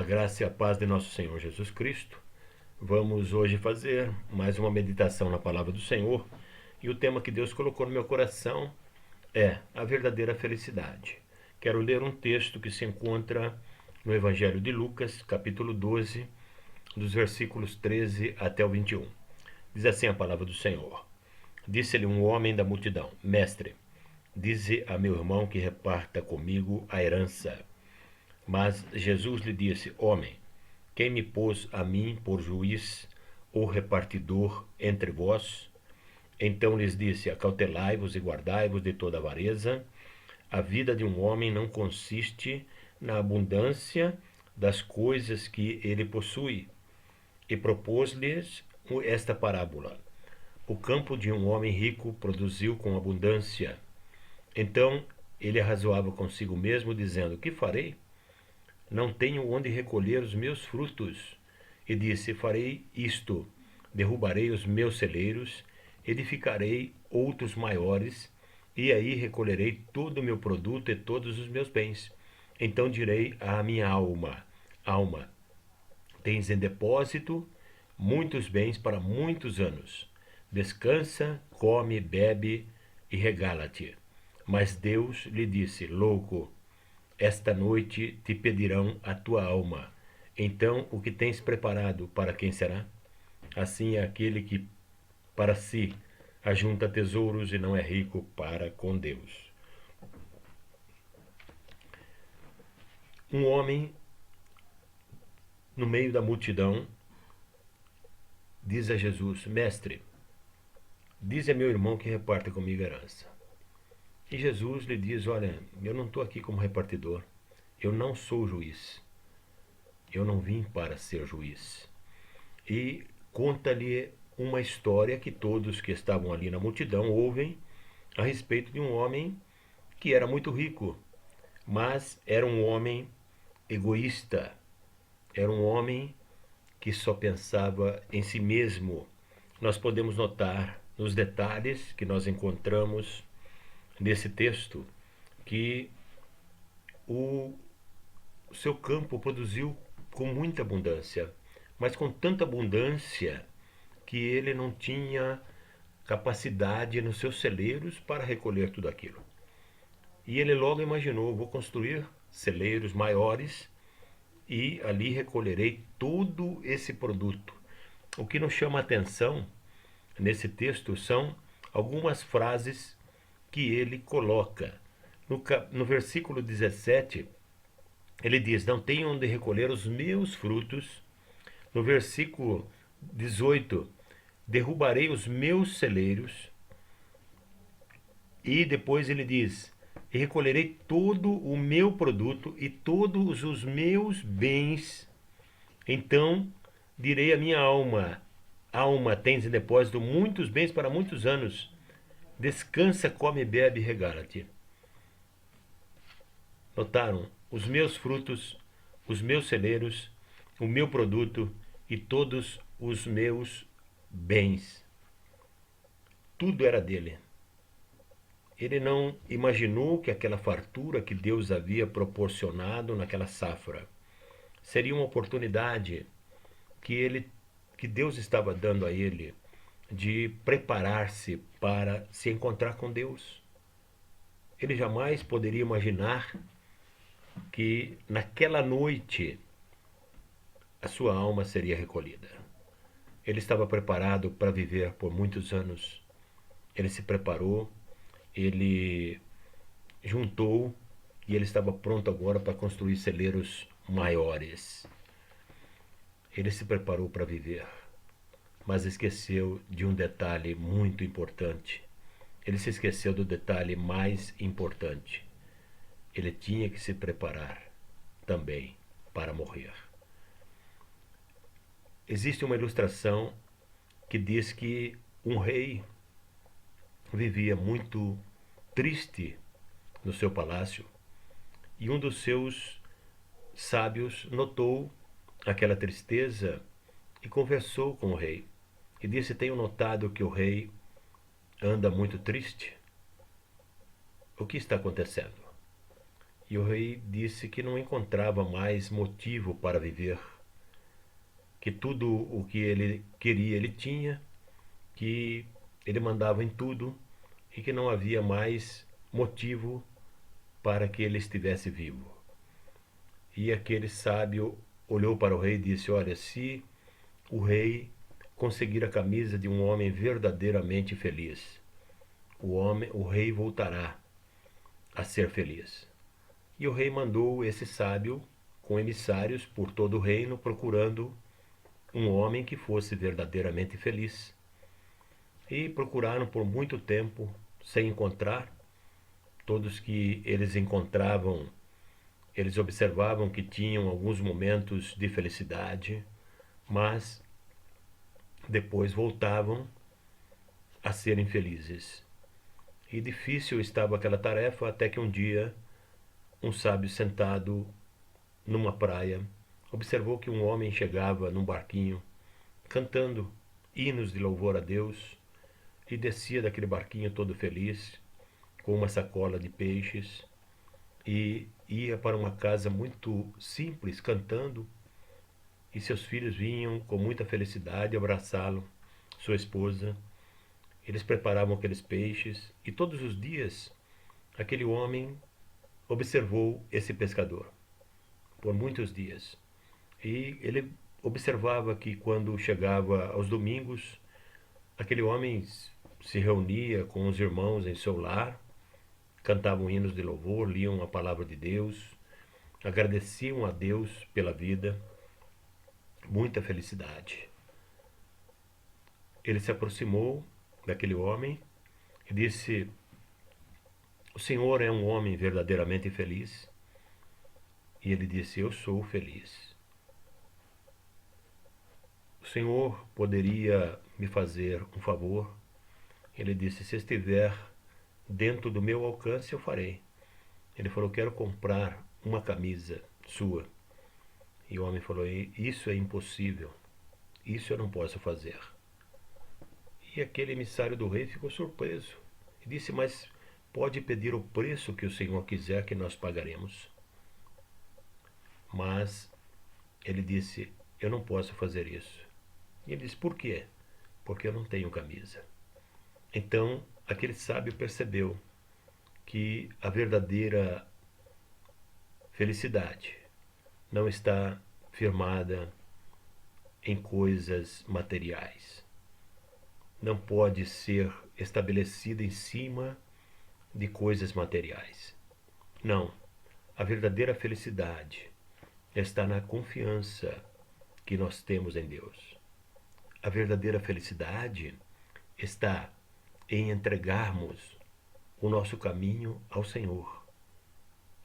graça e a paz de nosso Senhor Jesus Cristo. Vamos hoje fazer mais uma meditação na palavra do Senhor. E o tema que Deus colocou no meu coração é a verdadeira felicidade. Quero ler um texto que se encontra no Evangelho de Lucas, capítulo 12, dos versículos 13 até o 21. Diz assim a palavra do Senhor. Disse-lhe um homem da multidão: Mestre, dize a meu irmão que reparta comigo a herança. Mas Jesus lhe disse: Homem, quem me pôs a mim por juiz ou repartidor entre vós? Então lhes disse: Acautelai-vos e guardai-vos de toda avareza. A vida de um homem não consiste na abundância das coisas que ele possui. E propôs-lhes esta parábola: O campo de um homem rico produziu com abundância. Então ele arrazoava consigo mesmo, dizendo: Que farei? Não tenho onde recolher os meus frutos. E disse: Farei isto: derrubarei os meus celeiros, edificarei outros maiores, e aí recolherei todo o meu produto e todos os meus bens. Então direi à minha alma: Alma, tens em depósito muitos bens para muitos anos. Descansa, come, bebe e regala-te. Mas Deus lhe disse: Louco, esta noite te pedirão a tua alma. Então o que tens preparado, para quem será? Assim é aquele que para si ajunta tesouros e não é rico para com Deus. Um homem, no meio da multidão, diz a Jesus: Mestre, diz a meu irmão que reparta comigo a herança. E Jesus lhe diz: Olha, eu não estou aqui como repartidor. Eu não sou juiz. Eu não vim para ser juiz. E conta-lhe uma história que todos que estavam ali na multidão ouvem a respeito de um homem que era muito rico, mas era um homem egoísta. Era um homem que só pensava em si mesmo. Nós podemos notar nos detalhes que nós encontramos nesse texto que o seu campo produziu com muita abundância, mas com tanta abundância que ele não tinha capacidade nos seus celeiros para recolher tudo aquilo. E ele logo imaginou: vou construir celeiros maiores e ali recolherei todo esse produto. O que nos chama a atenção nesse texto são algumas frases que ele coloca. No versículo 17, ele diz: Não tenho onde recolher os meus frutos. No versículo 18, derrubarei os meus celeiros. E depois ele diz: E recolherei todo o meu produto e todos os meus bens. Então direi à minha alma: Alma, tens em depósito muitos bens para muitos anos. Descansa, come, bebe e regala-te. Notaram? Os meus frutos, os meus celeiros, o meu produto e todos os meus bens. Tudo era dele. Ele não imaginou que aquela fartura que Deus havia proporcionado naquela safra seria uma oportunidade que Deus estava dando a ele de preparar-se para se encontrar com Deus. Ele jamais poderia imaginar que naquela noite a sua alma seria recolhida. Ele estava preparado para viver por muitos anos. Ele se preparou, ele juntou e ele estava pronto agora para construir celeiros maiores. Ele se preparou para viver, mas esqueceu de um detalhe muito importante. Ele se esqueceu do detalhe mais importante. Ele tinha que se preparar também para morrer. Existe uma ilustração que diz que um rei vivia muito triste no seu palácio e um dos seus sábios notou aquela tristeza e conversou com o rei e disse: Tenho notado que o rei anda muito triste. O que está acontecendo? E o rei disse que não encontrava mais motivo para viver, que tudo o que ele queria ele tinha, que ele mandava em tudo e que não havia mais motivo para que ele estivesse vivo. E aquele sábio olhou para o rei e disse: Olha, se o rei conseguir a camisa de um homem verdadeiramente feliz, o rei voltará a ser feliz. E o rei mandou esse sábio com emissários por todo o reino procurando um homem que fosse verdadeiramente feliz. E procuraram por muito tempo sem encontrar. Todos que eles encontravam, eles observavam que tinham alguns momentos de felicidade, mas depois voltavam a serem felizes. E difícil estava aquela tarefa até que um dia um sábio sentado numa praia observou que um homem chegava num barquinho cantando hinos de louvor a Deus e descia daquele barquinho todo feliz com uma sacola de peixes e ia para uma casa muito simples cantando, e seus filhos vinham com muita felicidade abraçá-lo, sua esposa. Eles preparavam aqueles peixes e todos os dias aquele homem observou esse pescador por muitos dias. E ele observava que quando chegava aos domingos, aquele homem se reunia com os irmãos em seu lar, cantavam hinos de louvor, liam a palavra de Deus, agradeciam a Deus pela vida, muita felicidade. Ele se aproximou daquele homem e disse: O senhor é um homem verdadeiramente feliz? E ele disse: Eu sou feliz. O senhor poderia me fazer um favor? Ele disse: Se estiver dentro do meu alcance, eu farei. Ele falou: Quero comprar uma camisa sua. E o homem falou: Isso é impossível. Isso eu não posso fazer. E aquele emissário do rei ficou surpreso e disse: Mas pode pedir o preço que o senhor quiser, que nós pagaremos. Mas ele disse: Eu não posso fazer isso. E ele disse: Por quê? Porque eu não tenho camisa. Então aquele sábio percebeu que a verdadeira felicidade não está firmada em coisas materiais. Não pode ser estabelecida em cima de coisas materiais. Não. A verdadeira felicidade está na confiança que nós temos em Deus. A verdadeira felicidade está em entregarmos o nosso caminho ao Senhor.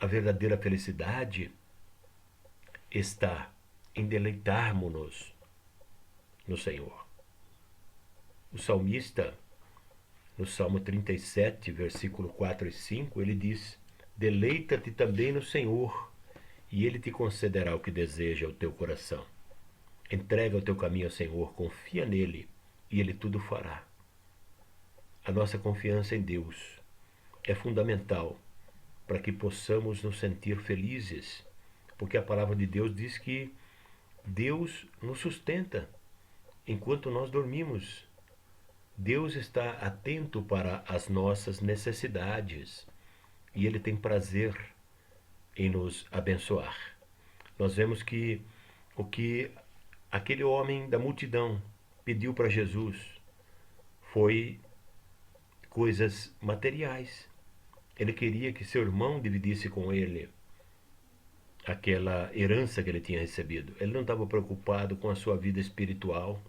A verdadeira felicidade está em deleitarmos-nos no Senhor. O salmista, no Salmo 37, versículo 4 e 5, ele diz: Deleita-te também no Senhor, e Ele te concederá o que deseja o teu coração. Entrega o teu caminho ao Senhor, confia nele, e Ele tudo fará. A nossa confiança em Deus é fundamental para que possamos nos sentir felizes, porque a palavra de Deus diz que Deus nos sustenta enquanto nós dormimos. Deus está atento para as nossas necessidades e Ele tem prazer em nos abençoar. Nós vemos que o que aquele homem da multidão pediu para Jesus foi coisas materiais. Ele queria que seu irmão dividisse com ele aquela herança que ele tinha recebido. Ele não estava preocupado com a sua vida espiritual.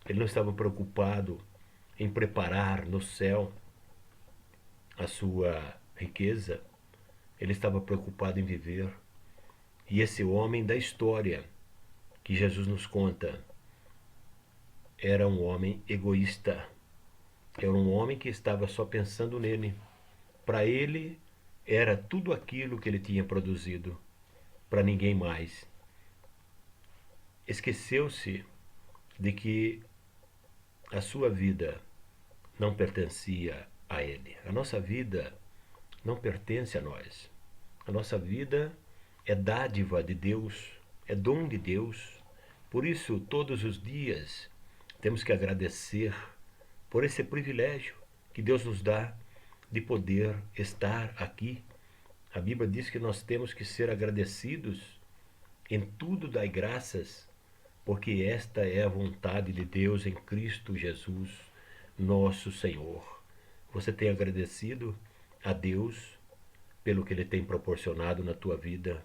Ele não estava preocupado em preparar no céu a sua riqueza. Ele estava preocupado em viver. E esse homem da história que Jesus nos conta era um homem egoísta. Era um homem que estava só pensando nele. Para ele era tudo aquilo que ele tinha produzido, para ninguém mais. Esqueceu-se de que a sua vida não pertencia a ele. A nossa vida não pertence a nós. A nossa vida é dádiva de Deus, é dom de Deus. Por isso, todos os dias, temos que agradecer por esse privilégio que Deus nos dá de poder estar aqui. A Bíblia diz que nós temos que ser agradecidos, em tudo dai graças, porque esta é a vontade de Deus em Cristo Jesus, nosso Senhor. Você tem agradecido a Deus pelo que Ele tem proporcionado na tua vida?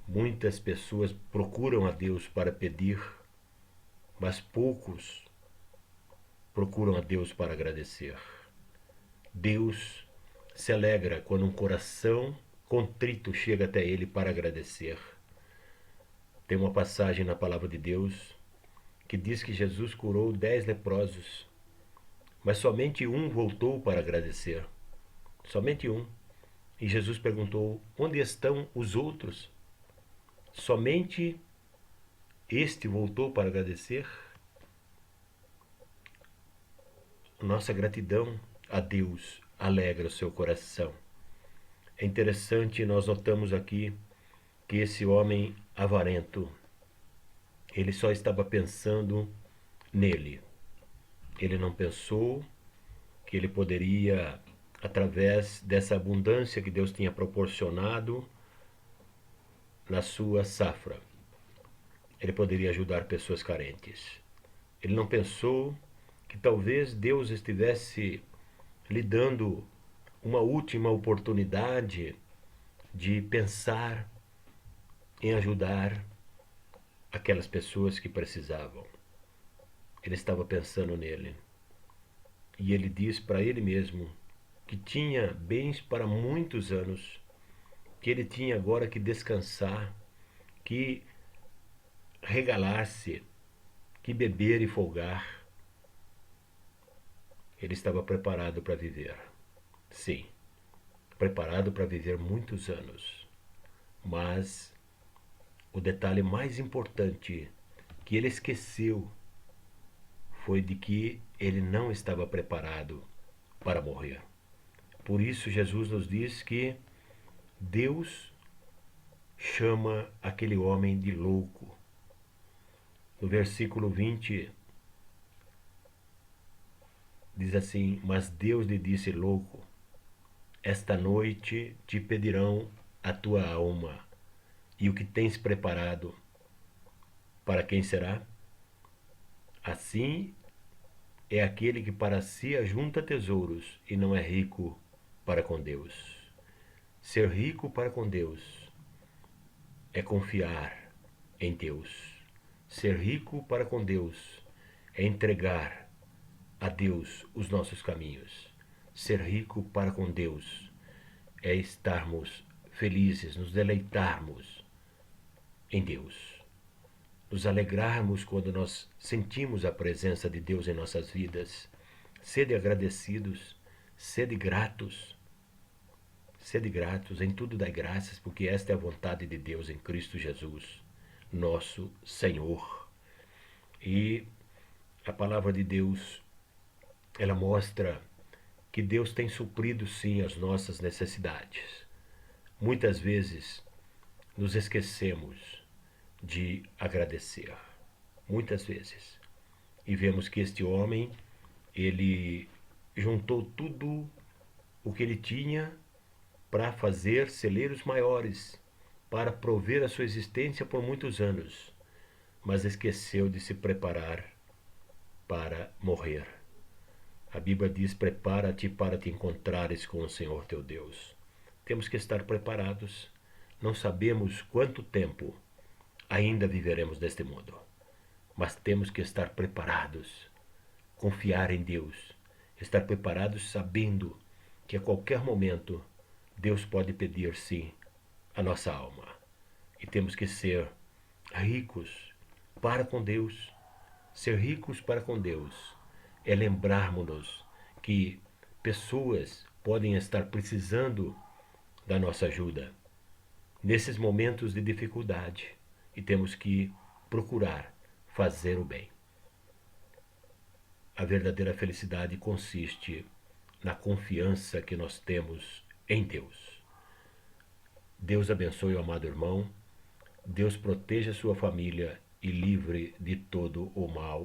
Muitas pessoas procuram a Deus para pedir, mas poucos procuram a Deus para agradecer. Deus se alegra quando um coração contrito chega até Ele para agradecer. Tem uma passagem na palavra de Deus que diz que Jesus curou 10 leprosos, mas somente um voltou para agradecer. Somente um. E Jesus perguntou: onde estão os outros? Somente este voltou para agradecer? Nossa gratidão a Deus alegra o seu coração. É interessante, nós notamos aqui que esse homem avarento, ele só estava pensando nele. Ele não pensou que ele poderia, através dessa abundância que Deus tinha proporcionado na sua safra, ele poderia ajudar pessoas carentes. Ele não pensou que talvez Deus estivesse lhe dando uma última oportunidade de pensar em ajudar aquelas pessoas que precisavam. Ele estava pensando nele. E ele diz para ele mesmo que tinha bens para muitos anos, que ele tinha agora que descansar, que regalar-se, que beber e folgar. Ele estava preparado para viver. Sim, preparado para viver muitos anos. Mas o detalhe mais importante que ele esqueceu foi de que ele não estava preparado para morrer. Por isso Jesus nos diz que Deus chama aquele homem de louco. No versículo 20 diz assim: mas Deus lhe disse: louco, esta noite te pedirão a tua alma, e o que tens preparado, para quem será? Assim é aquele que para si ajunta tesouros e não é rico para com Deus. Ser rico para com Deus é confiar em Deus. Ser rico para com Deus é entregar a Deus os nossos caminhos. Ser rico para com Deus é estarmos felizes, nos deleitarmos em Deus. Nos alegrarmos quando nós sentimos a presença de Deus em nossas vidas. Sede agradecidos, sede gratos. Sede gratos, em tudo dai graças, porque esta é a vontade de Deus em Cristo Jesus, nosso Senhor. E a palavra de Deus, ela mostra que Deus tem suprido sim as nossas necessidades. Muitas vezes nos esquecemos de agradecer. Muitas vezes. E vemos que este homem, ele juntou tudo o que ele tinha para fazer celeiros maiores, para prover a sua existência por muitos anos, mas esqueceu de se preparar para morrer. A Bíblia diz: prepara-te para te encontrares com o Senhor teu Deus. Temos que estar preparados. Não sabemos quanto tempo ainda viveremos neste mundo, mas temos que estar preparados, confiar em Deus, estar preparados sabendo que a qualquer momento Deus pode pedir sim a nossa alma. E temos que ser ricos para com Deus. Ser ricos para com Deus é lembrarmos-nos que pessoas podem estar precisando da nossa ajuda nesses momentos de dificuldade e temos que procurar fazer o bem. A verdadeira felicidade consiste na confiança que nós temos em Deus. Deus abençoe o amado irmão. Deus proteja sua família e livre de todo o mal